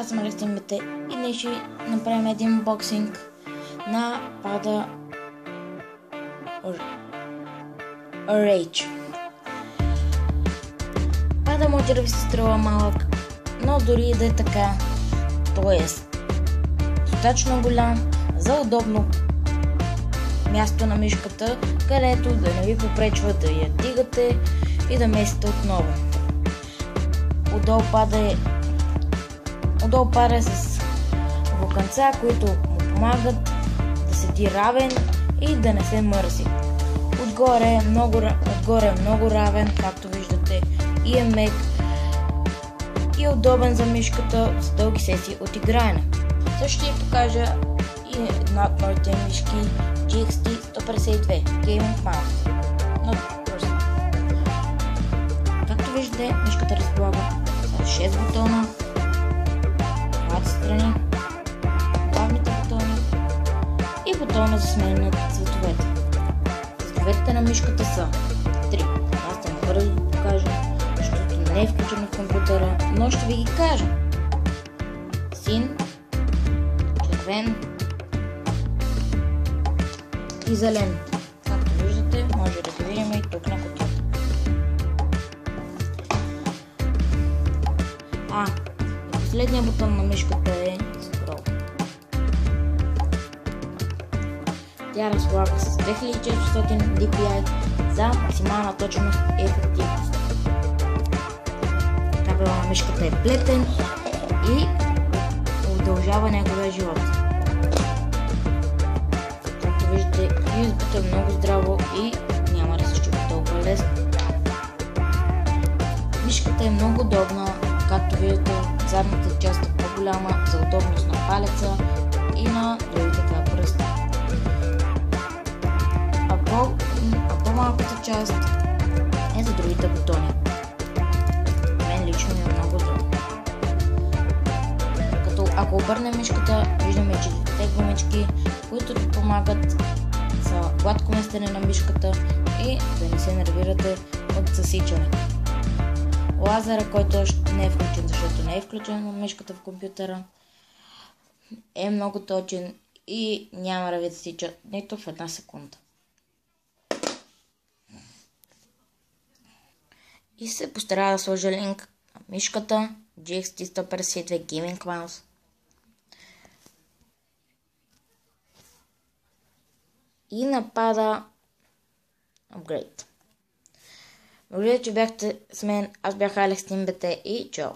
Аз съм Алекс Тимбете и днес ще направим един боксинг на пада Rage. Пада може да ви се струва малък, но дори да е така, той е достатъчно голям за удобно място на мишката, където да не ви попречва да я дигате и да местите отново. Отдолу пада с вулканца, които му помагат да седи равен и да не се мързи. Отгоре е много равен, както виждате, и е мек и е удобен за мишката с дълги сесии от играене. Също ще ви покажа и една от моите мишки GXT 152 Gaming Mouse. Много просто. Както виждате, мишката разполага с 6 бутона, двата страни, главните бутони и бутона за смене на цветовете. Цветовете на мишката са 3. Аз ще набързо да покажа, защото не е включено в компютъра, но ще ви ги кажа. Син, червен и зелен. Както виждате, може да ги видим и тук на кутията. Последният бутон на мишката е Scroll. Тя разполага с 2400 DPI за максимална точност и ефективност. Кабела на мишката е плетен и удължава неговия живот. Както виждате, USB-то е много здраво и няма да се счупи толкова лесно. Мишката е много удобна, както виждате, задната част е по-голяма за удобност на палеца и на другите два пръста. А по-малката част е за другите бутони. Мен лично ми е много удобно. Като ако обърнем мишката, виждаме 4 гумички, които помагат за гладко местене на мишката и да не се нервирате от засичане. Лазера, който още не е включен, защото не е включен от мишката в компютъра, е много точен и няма да ви засича нито в една секунда. И се постарая да сложа линк на мишката GXT 152 Gaming Mouse. И напада Upgrade. Благодаря, че бяхте с мен. Аз бях Алекс Тимбете и чао!